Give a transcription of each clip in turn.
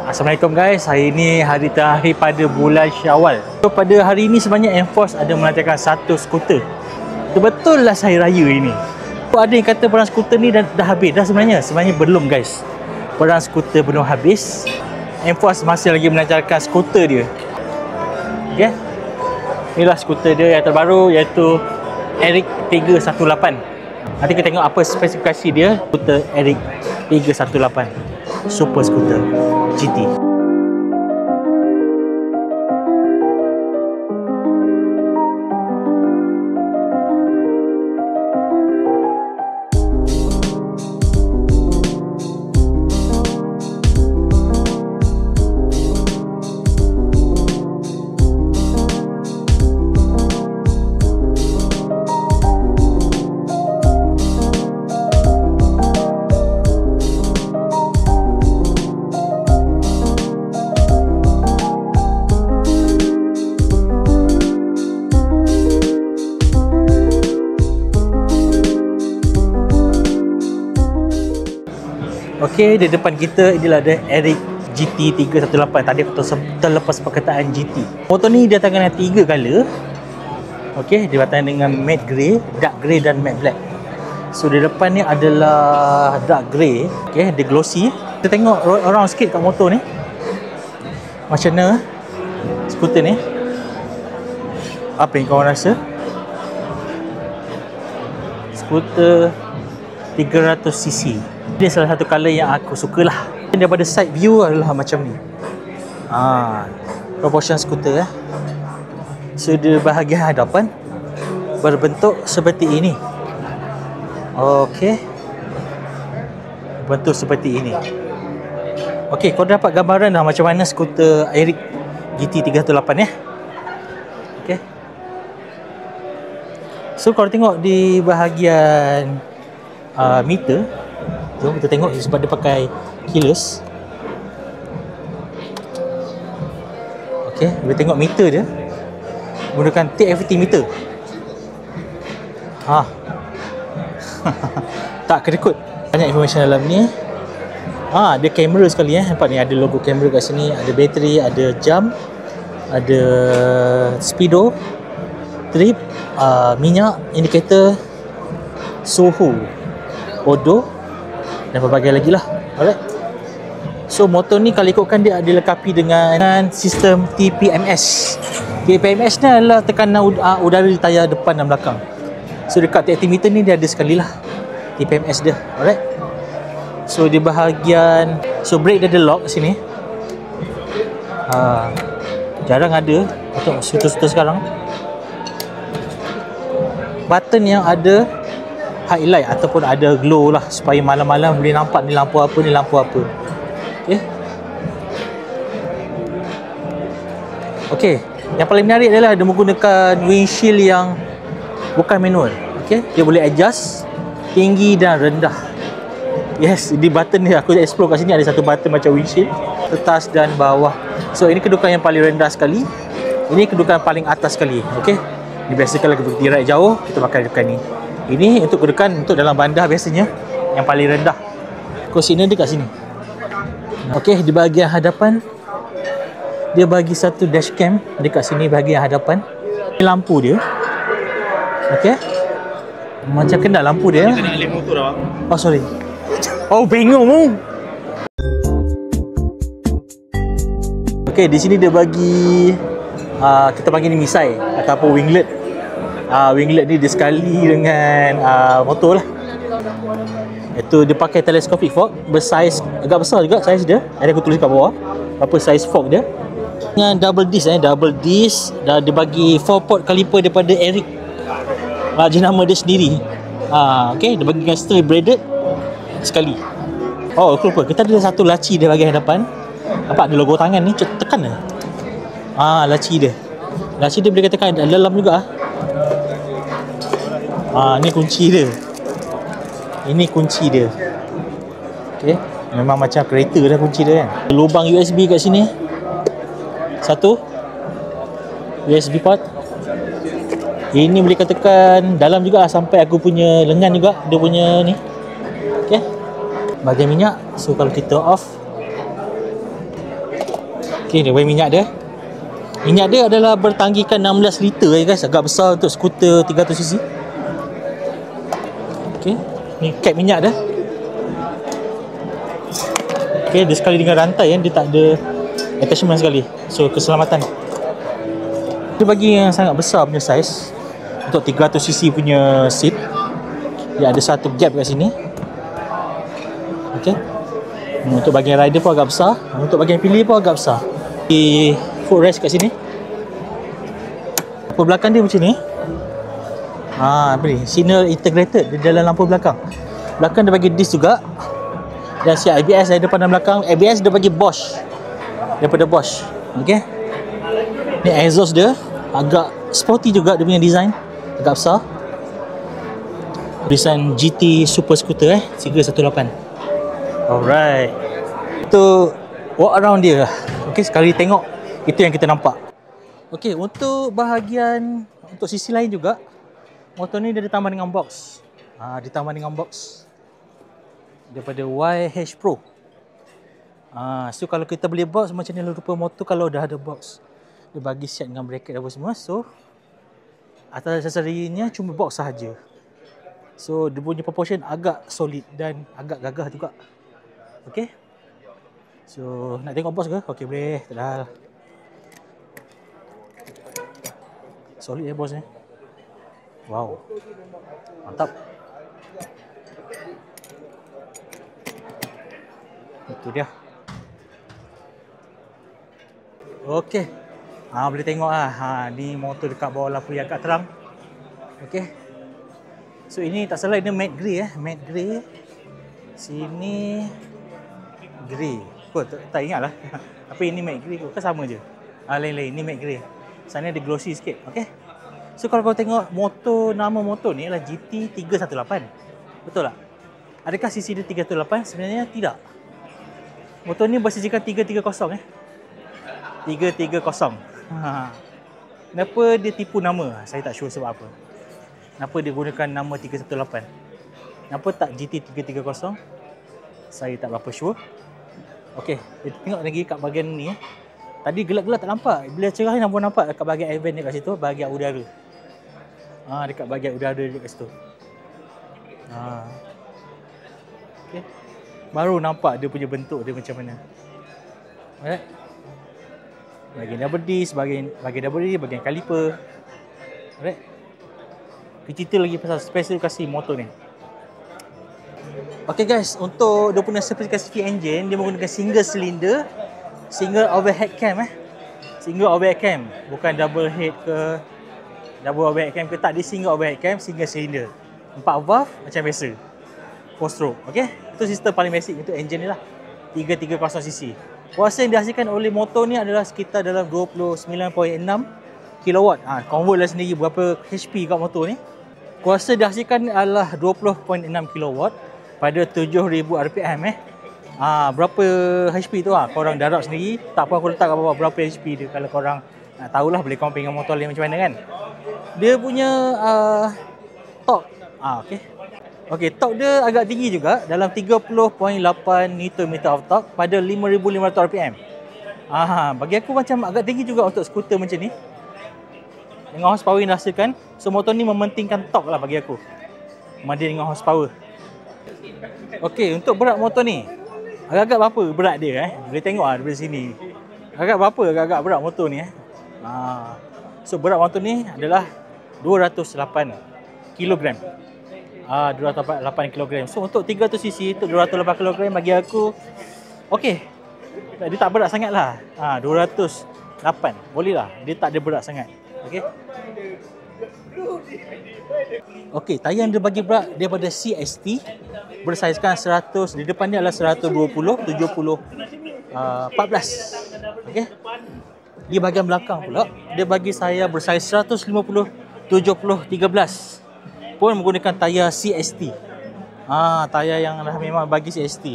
Assalamualaikum guys, hari ini hari terakhir pada bulan Syawal. So, pada hari ini sebenarnya Enforce ada melancarkan satu skuter. Betul lah hari raya ini. Ada yang kata perang skuter ni dah habis dah sebenarnya. Sebenarnya belum guys. Perang skuter belum habis. Enforce masih lagi melancarkan skuter dia. Okay. Inilah skuter dia yang terbaru iaitu Eric 318. Nanti kita tengok apa spesifikasi dia. Skuter Eric 318 Super Scooter GT. Okey, di depan kita inilah ada Eric GT 318. Tadi aku terlepas perkataan GT. Motor ni dia datangkan 3 color. Okey, dia datang dengan matte grey, dark grey dan matte black. So di depan ni adalah dark grey. Okey, dia glossy. Kita tengok around sikit kat motor ni. Macam mana skuter ni? Apa yang kau rasa? Skuter 300cc. Dia salah satu color yang aku suka lah. Daripada side view adalah macam ni. Proportion skuter So di bahagian hadapan berbentuk seperti ini. Okey. Bentuk seperti ini. Okey, kau dapat gambaran dah macam mana skuter Eric GT 318 ya. Okey. So kalau tengok di bahagian meter, jom kita tengok sebab dia pakai keyless. Okey, kita tengok meter dia menggunakan TFT meter. Tak kedekut. Banyak information dalam ni. Dia kamera sekali nampak ni ada logo kamera kat sini, ada bateri, ada jam, ada speedo, trip, minyak, indikator, suhu, odo dan pelbagai lagi lah. Alright. So motor ni kalau ikutkan dia dilengkapi dengan sistem TPMS. TPMS ni adalah tekanan udara di tayar depan dan belakang. So dekat TFT meter ni dia ada sekali lah TPMS dia. Alright. So di bahagian brake dia ada lock sini. Jarang ada untuk skuter sekarang. Button yang ada highlight ataupun ada glow lah supaya malam-malam boleh nampak ni lampu apa, ni lampu apa. Okey, yang paling menarik adalah dia menggunakan windshield yang bukan manual. Okey, dia boleh adjust tinggi dan rendah. Yes, di button ni aku explore kat sini ada satu button macam windshield, atas dan bawah. So ini kedudukan yang paling rendah sekali. Ini kedudukan paling atas sekali. Okey. Ni biasa kalau kita ride jauh kita pakai kedudukan ni. Ini untuk kedudukan untuk dalam bandar biasanya yang paling rendah. Kursi ni dekat sini. Okey, di bahagian hadapan dia bagi satu dashcam dekat sini bahagian hadapan. Ini lampu dia. Okey. Macam kena lampu dia. Kita nak alih motor dah. Oh sorry. Oh bengong mu. Okey, di sini dia bagi kita panggil ni misai ataupun winglet. Winglet ni dia sekali dengan motor lah. Itu dia pakai telescopic fork bersaiz agak besar juga saiz dia. Ada aku tulis kat bawah apa saiz fork dia. Dengan double disc dah dia bagi 4 port caliper daripada Eric. Jenama dia sendiri. Okey, dia bagi dengan steel braided sekali. Oh, aku lupa. Kita ada satu laci di bahagian hadapan. Nampak ada logo tangan ni, tekan dah. Laci dia. Laci dia boleh katakan dalam juga. Ni kunci dia. Ini kunci dia. Okey, memang macam kereta dah kunci dia kan. Lubang USB kat sini. Satu USB port. Ini boleh katakan dalam juga sampai aku punya lengan juga dia punya ni. Okey. Bahagian minyak. So kalau kita off, Okay, dia bagi minyak dia. Minyak dia adalah bertangkikan 16 liter guys. Agak besar untuk skuter 300cc. Okay, ni cap minyak dia. Okay, dia sekali dengan rantai dia tak ada attachment sekali. So, keselamatan. Dia bagi yang sangat besar punya saiz. Untuk 300cc punya seat. Dia ada satu gap kat sini. Okay. Untuk bahagian rider pun agak besar. Untuk bahagian pilih pun agak besar. Di footrest kat sini. Lampu belakang dia macam ni. Beri signal integrated di dalam lampu belakang. Belakang dia bagi disc juga. Dan siap ABS dari depan dan belakang. ABS dia bagi Bosch. Daripada Bosch. Okey. Ni exhaust dia agak sporty juga dia punya design. Agak besar. Design GT Super Scooter 318. Alright. Itu walk around dia lah. Okey, sekali tengok itu yang kita nampak. Okey, untuk bahagian untuk sisi lain juga, motor ni dia ditambah dengan box. Ditambah dengan box daripada YH Pro. So kalau kita beli box macam ni rupa motor kalau dah ada box. Dia bagi set dengan bracket apa semua. So atas aksesorinya cuma box sahaja. So dia punya proportion agak solid dan agak gagah juga. Okey. So nak tengok box ke? Okey, boleh. Dah. Solid ya bos ni. Wow. Mantap. Itu dia. Okey. Boleh tengok ni motor dekat bawah lampu yang agak terang. Okey. So ini tak salah ini matte grey matte grey. Sini grey. Tak ingat lah. Tapi ini matte grey ke sama je? Lain-lain. Ini matte grey. Sana ada glossy sikit. Okay. So kalau kau tengok motor, nama motor ni adalah GT 318. Betul tak? Adakah sisi dia 318? Sebenarnya tidak. Motor ni bersajikan 330 330. Kenapa dia tipu nama? Saya tak sure sebab apa. Kenapa dia gunakan nama 318? Kenapa tak GT 330? Saya tak berapa sure. Okey, kita tengok lagi kat bahagian ni. Tadi gelap-gelap tak nampak. Bila cerah ni nampak dekat bahagian airvent dekat situ, bahagian udara. Dekat bahagian udara dekat situ. Okey. Baru nampak dia punya bentuk dia macam mana. Alright. Bahagian double disc, bahagian double disc, bahagian kaliper. Alright. Kita cerita lagi pasal spesifikasi motor ni. Okay guys, untuk dia punya spesifikasi engine, dia menggunakan single cylinder, single overhead cam single overhead cam, bukan double head ke double overhead cam ke, tak, dia single overhead cam, single cylinder, 4 valve macam biasa, 4 stroke. Okay, itu sistem paling basic untuk engine ni lah, 330cc. Kuasa yang dihasilkan oleh motor ni adalah sekitar dalam 29.6 kW. Convert lah sendiri berapa HP kat motor ni. Kuasa dihasilkan adalah 20.6 kW pada 7000 RPM berapa HP tu korang darab sendiri. Tak apa aku letak berapa HP dia. Kalau korang nak tahulah, boleh compare dengan motor lain macam mana kan. Dia punya torque okey, torque dia agak tinggi juga, dalam 30.8 Nm of torque pada 5500 RPM. Bagi aku macam agak tinggi juga untuk skuter macam ni. Dengan horsepower yang dihasilkan, so motor ni mementingkan torque lah bagi aku, berbanding dengan horsepower. Okey, untuk berat motor ni agak-agak berapa berat dia boleh tengok dari sini. Agak-agak berat motor ni So berat motor ni adalah 208 kg. 208 kg. So untuk 300cc tu 208 kg bagi aku okey. Dia tak berat sangat lah. 208 boleh lah. Dia tak ada berat sangat. Okey. Okey, tayar dia bagi berat daripada CST bersaizkan 100, di depan dia adalah 120 70 14. Okey. Di bahagian belakang pula dia bagi saya bersaiz 150 70 13 pun menggunakan tayar CST. Tayar yang dah memang bagi CST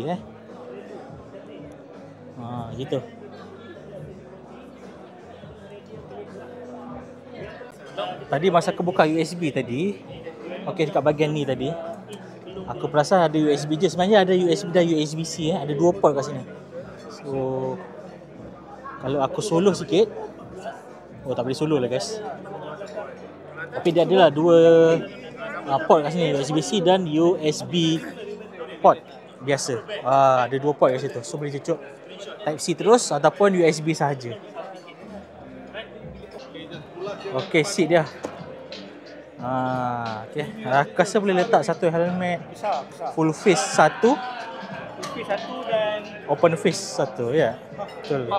gitu. Tadi masa aku buka USB tadi, okey, dekat bahagian ni tadi, aku perasan ada USB je. Sebenarnya ada USB dan USB-C ada 2 port kat sini. So Kalau aku solo sikit, oh tak boleh solo lah guys. Tapi dia adalah dua port kat sini, USB-C dan USB port biasa. Ada dua port kat situ. So boleh cucuk Type C terus ataupun USB sahaja. Okey, seat dia. Okey. Aku rasa boleh letak satu helmet Besar. full face satu, Face satu dan open face satu, ya. Betul.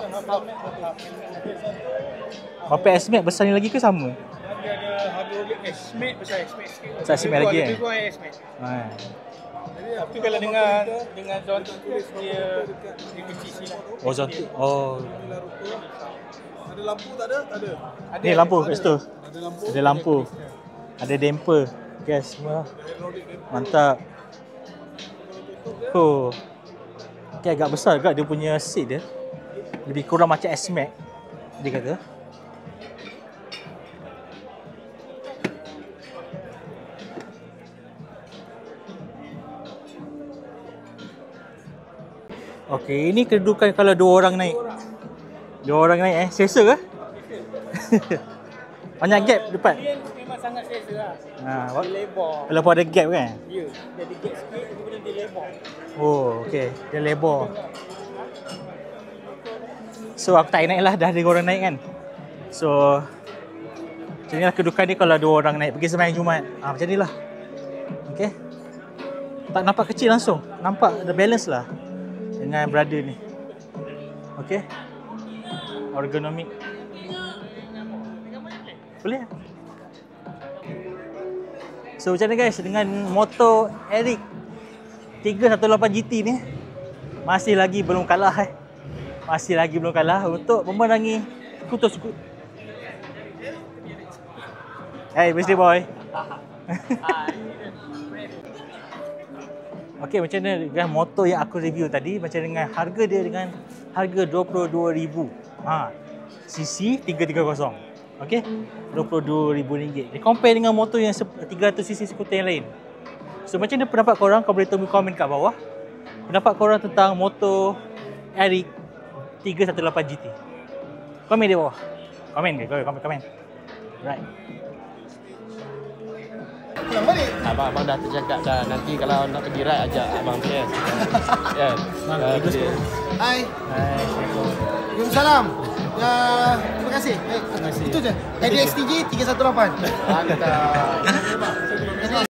Berapa S-Max besar ni lagi ke sama? dia ada harga S-Max besar S-Max sikit. Besar S-Max lagi, Lebih kurang S-Max. Tapi kalau dengan Zontic dia kecil sikit lah. Oh, Zontic. Oh. Ada lampu tak ada? Tak ada. Ni lampu kat situ. Ada lampu. Ada lampu. Ada damper. Guys, semua. Mantap. Oh. Okay, agak besar agak dia punya seat dia. Lebih kurang macam S-Max, dia kata. Okey, ini kedudukan kalau dua orang naik. Dua orang naik selesa ke? Banyak gap depan. Dia memang sangat selesa lah. Dia lebar. Walaupun ada gap kan? Ya, dia ada gap sikit kemudian dia lebar. Oh, okey. Dia lebar. So aku tak naik lah, dah ada orang naik kan. So macam inilah kedudukan dia kalau dua orang naik pergi sembahyang Jumaat. Macam ni lah. Okey. Tak nampak kecil langsung. Nampak ada balance lah dengan brother ni. Okey. Ergonomik. Boleh. So macam mana guys dengan motor Eric 318 GT ni, masih lagi belum kalah Masih lagi belum kalah untuk memenangi skuter. Hey, birthday boy. Okey, macam mana dengan motor yang aku review tadi, macam dengan harga dia dengan harga 22,000. CC 330. Okey, RM22,000. Dia compare dengan motor yang 300cc skuter yang lain. So macam mana pendapat korang? Kau boleh tulis komen kat bawah. Pendapat korang tentang motor Eric 318 GT. Komen di bawah. Komen. Right. Pulang balik. Abang dah tercakap dah. Nanti kalau nak pergi ride ajak abang PS. Kan? Hai. Assalamualaikum. Waalaikumsalam. Terima kasih. Itu je. ADX TG 318. Mantap.